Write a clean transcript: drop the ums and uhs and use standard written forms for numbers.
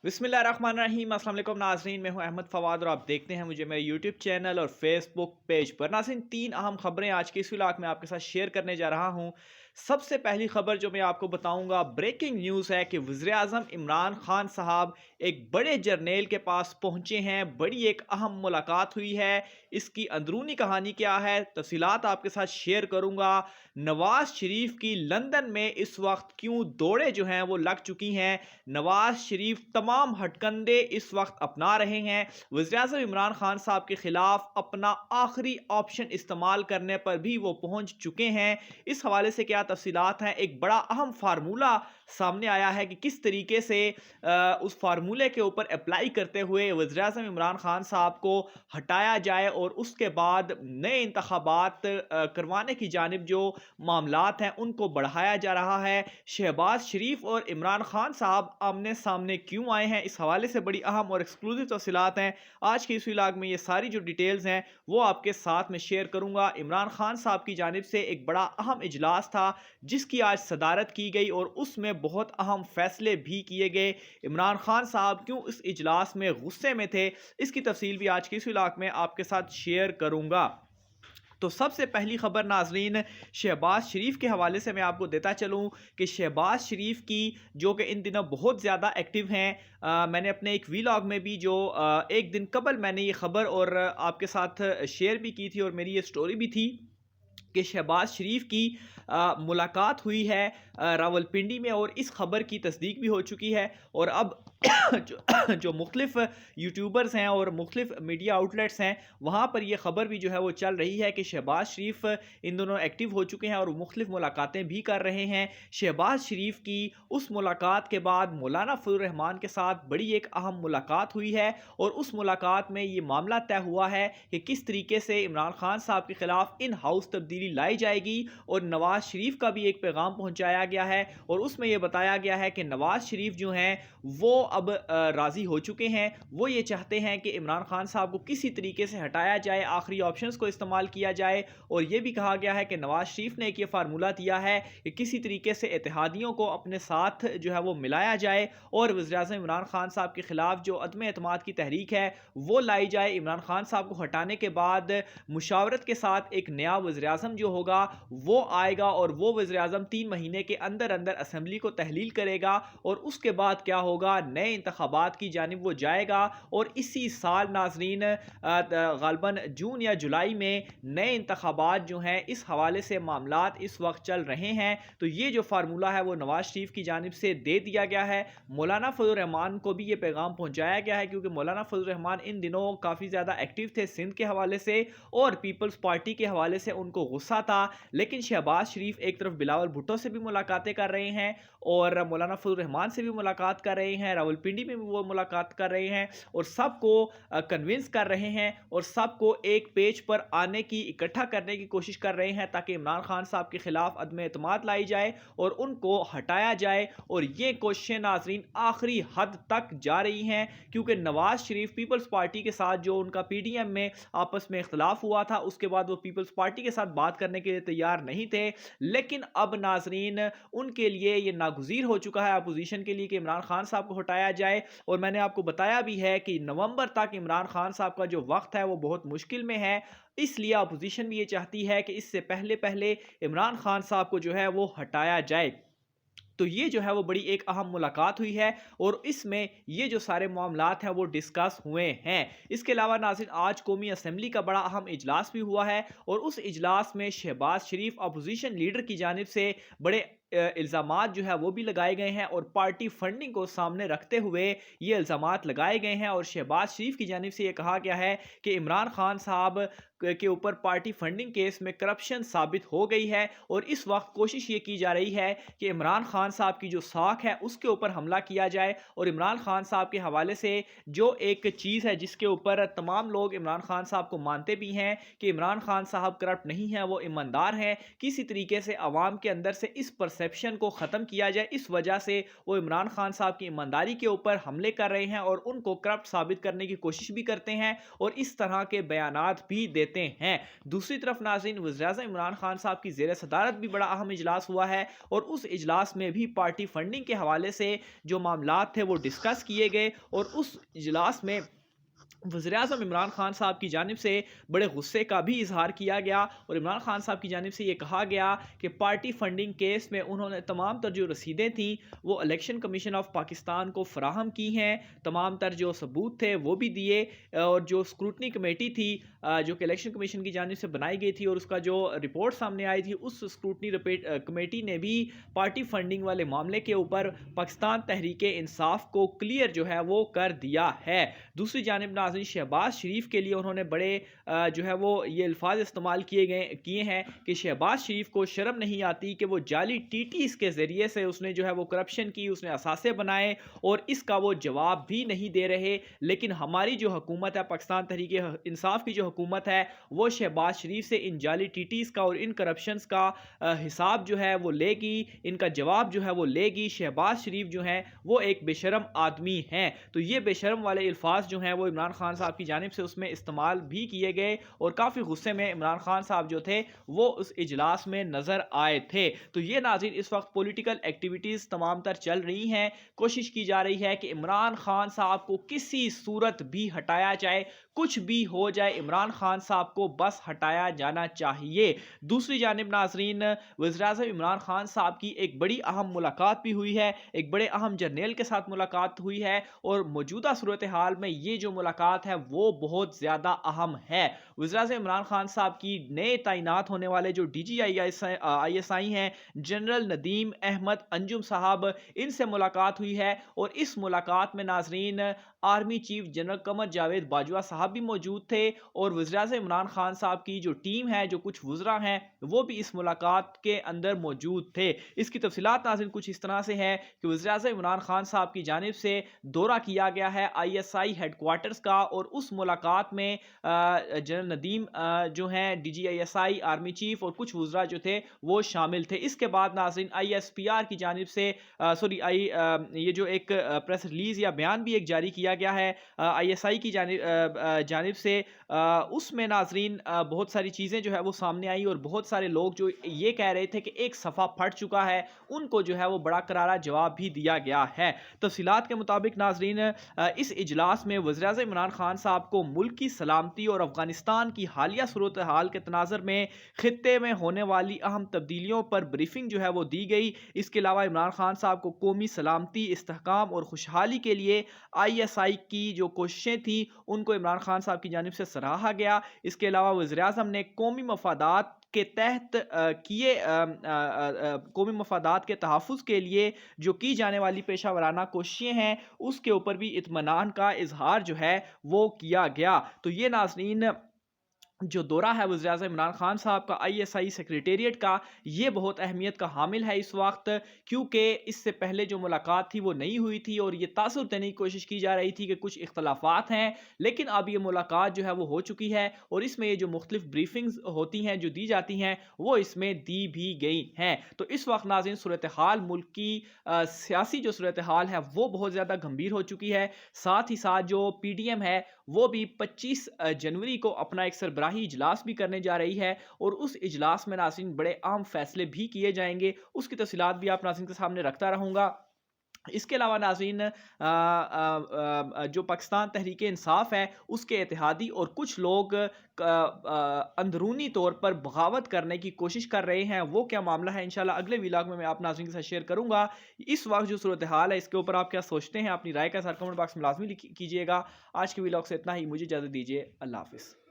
बिस्मिल्लाहिर्रहमानिर्रहीम। अस्सलाम वालेकुम नाज़रीन, मैं हूं अहमद फवाद और आप देखते हैं मुझे मेरे यूट्यूब चैनल और फेसबुक पेज पर। नाज़रीन, तीन अहम खबरें आज के इस व्लॉग में आपके साथ शेयर करने जा रहा हूं। सबसे पहली खबर जो मैं आपको बताऊंगा, ब्रेकिंग न्यूज़ है कि वज़ीराज़म इमरान खान साहब एक बड़े जर्नेल के पास पहुंचे हैं। बड़ी एक अहम मुलाकात हुई है। इसकी अंदरूनी कहानी क्या है, तफसीलात आपके साथ शेयर करूंगा। नवाज शरीफ की लंदन में इस वक्त क्यों दौड़ें जो हैं वो लग चुकी हैं। नवाज शरीफ तमाम हटकंडे इस वक्त अपना रहे हैं। वज़ीराज़म इमरान खान साहब के खिलाफ अपना आखिरी ऑप्शन इस्तेमाल करने पर भी वो पहुंच चुके हैं। इस हवाले से क्या तफसीलात हैं, एक बड़ा अहम फार्मूला सामने आया है कि किस तरीके से उस फार्मूले के ऊपर अप्लाई करते हुए वज़ीराज़म इमरान खान साहब को हटाया जाए और उसके बाद नए इंतखाबात करवाने की जानिब जो मामलात हैं उनको बढ़ाया जा रहा है। शहबाज शरीफ और इमरान खान साहब आमने सामने क्यों आए हैं, इस हवाले से बड़ी अहम और एक्सक्लूसिव तफसीलात हैं। आज के इस व्लॉग में ये सारी जो डिटेल्स हैं वो आपके साथ में शेयर करूंगा। इमरान खान साहब की जानिब से एक बड़ा अहम इजलास था जिसकी आज सदारत की गई और उसमें बहुत अहम फैसले भी किए गए। इमरान खान साहब क्यों इस इजलास में गुस्से में थे, इसकी तफसील भी आज के इस व्लॉग में आपके साथ शेयर करूंगा। तो सबसे पहली खबर नाजरीन, शहबाज शरीफ के हवाले से मैं आपको देता चलूं कि शहबाज शरीफ की जो कि इन दिनों बहुत ज़्यादा एक्टिव हैं। मैंने अपने एक वीलॉग में भी जो एक दिन कबल मैंने ये खबर और आपके साथ शेयर भी की थी और मेरी ये स्टोरी भी थी कि शहबाज शरीफ की मुलाकात हुई है रावलपिंडी में और इस खबर की तस्दीक भी हो चुकी है। और अब जो मुख्तलिफ यूट्यूबर्स हैं और मुख्तलिफ मीडिया आउटलेट्स हैं वहाँ पर यह ख़बर भी जो है वो चल रही है कि शहबाज शरीफ इन दोनों एक्टिव हो चुके हैं और मुख्तलिफ मुलाकातें भी कर रहे हैं। शहबाज शरीफ की उस मुलाकात के बाद मौलाना फजल रहमान के साथ बड़ी एक अहम मुलाकात हुई है और उस मुलाकात में ये मामला तय हुआ है कि किस तरीके से इमरान खान साहब के खिलाफ इन हाउस तब्दीली लाई जाएगी। और नवाज शरीफ का भी एक पैगाम पहुंचाया गया है और उसमें यह बताया गया है कि नवाज शरीफ जो हैं वो अब राजी हो चुके हैं। वो ये चाहते हैं कि इमरान खान साहब को किसी तरीके से हटाया जाए, आखिरी ऑप्शंस को इस्तेमाल किया जाए। और यह भी कहा गया है कि नवाज शरीफ ने एक ये फार्मूला दिया है कि किसी तरीके से इत्तेहादियों को अपने साथ जो है वो मिलाया जाए और वज़ीर-ए-आज़म इमरान खान साहब के खिलाफ जो अदम एतमाद की तहरीक है वो लाई जाए। इमरान खान साहब को हटाने के बाद मुशावरत के साथ एक नया वज़ीर-ए-आज़म जो होगा वो आएगा और वो वज़ीर-ए-आज़म 3 महीने के अंदर अंदर असेंबली को तहलील करेगा और उसके बाद क्या होगा, नए इंतखाबात की जानिब वो जाएगा। और इसी साल नाजरीन गालबन जून या जुलाई में नए इंतखाबात जो हैं, इस हवाले से मामलात इस वक्त चल रहे हैं। तो ये जो फार्मूला है वो नवाज शरीफ की जानिब से दे दिया गया है। मौलाना फजल रहमान को भी ये पैगाम पहुंचाया गया है क्योंकि मौलाना फजल रहमान इन दिनों काफ़ी ज़्यादा एक्टिव थे सिंध के हवाले से और पीपल्स पार्टी के हवाले से उनको गुस्सा था। लेकिन शहबाज शरीफ एक तरफ बिलावल भुट्टो से भी मुलाकातें कर रहे हैं और मौलाना फजल रहमान से भी मुलाकात कर रहे हैं, रावलपिंडी में भी वो मुलाकात कर रहे हैं और सबको कन्विंस कर रहे हैं और सबको एक पेज पर आने की, इकट्ठा करने की कोशिश कर रहे हैं ताकि इमरान खान साहब के खिलाफ अदम एतमाद लाई जाए और उनको हटाया जाए। और ये कोशिशें नाजरीन आखिरी हद तक जा रही हैं क्योंकि नवाज शरीफ पीपल्स पार्टी के साथ जो उनका पीडीएम में आपस में इख्तलाफ हुआ था उसके बाद वो पीपल्स पार्टी के साथ बात करने के लिए तैयार नहीं थे। लेकिन अब नाजरीन उनके लिए ये नागुज़ीर हो चुका है अपोजिशन के लिए कि इमरान खान साहब को हटाया जाए। और मैंने आपको बताया भी है कि नवंबर तक इमरान खान साहब का जो वक्त है वो बहुत मुश्किल में है, इसलिए अपोजिशन भी ये चाहती है कि इससे पहले पहले इमरान खान साहब को जो है वो हटाया जाए। तो ये जो है वो बड़ी एक अहम मुलाकात हुई है और इसमें ये जो सारे मामलात हैं वो डिस्कस हुए हैं। इसके अलावा नाज़रीन आज कौमी असम्बली का बड़ा अहम इजलास भी हुआ है और उस इजलास में शहबाज शरीफ अपोजिशन लीडर की जानिब से बड़े इल्ज़ामात जो है वो भी लगाए गए हैं और पार्टी फंडिंग को सामने रखते हुए ये इल्ज़ामात लगाए गए हैं। और शहबाज शरीफ की जानिब से ये कहा गया है कि इमरान खान साहब के ऊपर पार्टी फंडिंग केस में करप्शन साबित हो गई है और इस वक्त कोशिश ये की जा रही है कि इमरान खान साहब की जो साख है उसके ऊपर हमला किया जाए। और इमरान खान साहब के हवाले से जो एक चीज़ है जिसके ऊपर तमाम लोग इमरान खान साहब को मानते भी हैं कि इमरान खान साहब करप्ट नहीं है, वो ईमानदार हैं, किसी तरीके से आवाम के अंदर से इस परसेप्शन को ख़त्म किया जाए, इस वजह से वो इमरान खान साहब की ईमानदारी के ऊपर हमले कर रहे हैं और उनको करप्ट साबित करने की कोशिश भी करते हैं और इस तरह के बयानात भी देते देते हैं। दूसरी तरफ नाज़रीन, वज़ीर-ए-आज़म इमरान खान साहब की ज़ेर सदारत भी बड़ा अहम इजलास हुआ है और उस इजलास में भी पार्टी फंडिंग के हवाले से जो मामलात थे वो डिस्कस किए गए और उस इजलास में वज़ीर-ए-आज़म इमरान खान साहब की जानिब से बड़े गुस्से का भी इजहार किया गया और इमरान खान साहब की जानिब से ये कहा गया कि पार्टी फंडिंग केस में उन्होंने तमाम तर जो रसीदें थी वो इलेक्शन कमीशन ऑफ पाकिस्तान को फराहम की हैं, तमाम तर जो सबूत थे वो भी दिए और जो स्क्रूटनी कमेटी थी जो कि इलेक्शन कमीशन की जानिब से बनाई गई थी और उसका जो रिपोर्ट सामने आई थी, उस स्क्रूटनी कमेटी ने भी पार्टी फंडिंग वाले मामले के ऊपर पाकिस्तान तहरीक इंसाफ को क्लियर जो है वो कर दिया है। दूसरी जानिब नाज़रीन, शहबाज शरीफ के लिए उन्होंने बड़े जो है वो ये अल्फाज इस्तेमाल किए हैं कि शहबाज शरीफ को शर्म नहीं आती कि वो जाली टीटीज़ के ज़रिए से उसने जो है वो करप्शन की, उसने असासे बनाए और इसका वो जवाब भी नहीं दे रहे। लेकिन हमारी जो हुकूमत है, पाकिस्तान तहरीक इंसाफ की जो हुकूमत है, वो शहबाज शरीफ से इन जाली टीटीज़ का और इन करप्शंस का हिसाब जो है वो लेगी, इनका जवाब जो है वो लेगी। शहबाज शरीफ जो हैं वो एक बेशरम आदमी हैं। तो ये बेशरम वाले अल्फाज जो हैं वो इमरान खान साहब की जानिब से उसमें इस्तेमाल भी किए गए और काफ़ी गुस्से में इमरान खान साहब जो थे वो उस इजलास में नज़र आए थे। तो ये नाज़रीन, इस वक्त पॉलिटिकल एक्टिविटीज़ तमाम तर चल रही हैं। कोशिश की जा रही है कि इमरान खान साहब को किसी सूरत भी हटाया जाए, कुछ भी हो जाए, इमरान खान साहब को बस हटाया जाना चाहिए। दूसरी जानिब नाज़रीन, वज़ीर-ए-आज़म इमरान खान साहब की एक बड़ी अहम मुलाकात भी हुई है, एक बड़े अहम जर्नैल के साथ मुलाकात हुई है और मौजूदा सूरत हाल में ये जो मुलाकात है वो बहुत ज़्यादा अहम है। वज़ीर-ए-आज़म इमरान खान साहब की नए तैनात होने वाले जो DGISI हैं, जनरल नदीम अहमद अंजुम साहब, इनसे मुलाकात हुई है और इस मुलाकात में नाज़रीन army chief general Qamar Javed Bajwa साहब भी मौजूद थे और वज़ीर-ए-आज़म इमरान खान साहब की जो टीम है, जो कुछ वज़रा हैं, वो भी इस मुलाकात के अंदर मौजूद थे। इसकी तफसीलात नाज़रीन कुछ इस तरह से है कि वज़ीर-ए-आज़म इमरान खान साहब की जानिब से दौरा किया गया है ISI हेडक्वार्टर्स का और उस मुलाकात में जनरल नदीम जो हैं DGISI आर्मी चीफ और कुछ वज़रा जो थे वो शामिल थे। इसके बाद नाज़रीन ISPR की जानिब से ये जो एक प्रेस रिलीज़ या बयान भी एक जारी किया गया है ISI की जानिब से, उसमें नाज़रीन बहुत सारी चीज़ें जो है वो सामने आई और बहुत सारे लोग जो ये कह रहे थे कि एक सफ़ा फट चुका है, उनको जो है वो बड़ा करारा जवाब भी दिया गया है। तफसीलात के मुताबिक नाज़रीन, इस इजलास में वज़ीर-ए-आज़म इमरान खान साहब को मुल्क की सलामती और अफ़गानिस्तान की हालिया सूरत हाल के तनाज़ुर में खित्ते में होने वाली अहम तब्दीलियों पर ब्रीफिंग जो है वो दी गई। इसके अलावा इमरान खान साहब को कौमी सलामती, इस्तेहकाम और खुशहाली के लिए ISI की जो कोशिशें थी उनको इमरान खान साहब की जानिब से सराहा गया। इसके अलावा वज़ीर-ए-आज़म ने कौमी मफादात के तहत कौमी मफादात के तहफ़्फ़ुज़ के लिए जो की जाने वाली पेशा वराना कोशिशें हैं उसके ऊपर भी इत्मीनान का इजहार जो है वो किया गया। तो ये नाज़रीन जो दौरा है वज़ीर-ए-आज़म इमरान खान साहब का ISI सेक्रेटेरिएट का, ये बहुत अहमियत का हामिल है इस वक्त, क्योंकि इससे पहले जो मुलाकात थी वो नहीं हुई थी और ये तासुर देने की कोशिश की जा रही थी कि कुछ इख्तलाफात हैं, लेकिन अब ये मुलाकात जो है वो हो चुकी है और इसमें ये जो मुख्तलिफ ब्रीफिंग्स होती हैं, जो दी जाती हैं, वो इसमें दी भी गई हैं। तो इस वक्त नाज़रीन सूरत हाल, मुल्क की सियासी जो सूरत हाल है वो बहुत ज़्यादा गंभीर हो चुकी है। साथ ही साथ जो PDM है वो भी 25 जनवरी को अपना एक सरबराही इजलास भी करने जा रही है और उस इजलास में नाज़रीन बड़े अहम फैसले भी किए जाएंगे। उसकी तफसीलात भी आप नाज़रीन के सामने रखता रहूँगा। इसके अलावा नाज़रीन जो पाकिस्तान तहरीक इंसाफ है उसके इत्तेहादी और कुछ लोग अंदरूनी तौर पर बगावत करने की कोशिश कर रहे हैं, वो क्या मामला है इंशाल्लाह अगले व्लॉग में मैं आप नाज़रीन के साथ शेयर करूंगा। इस वक्त जो सूरत हाल है इसके ऊपर आप क्या सोचते हैं, अपनी राय का साथ कमेंट बॉक्स में लाजमी कीजिएगा। आज के व्लॉग से इतना ही, मुझे इजाज़त दीजिए। अल्लाह हाफ़िज़।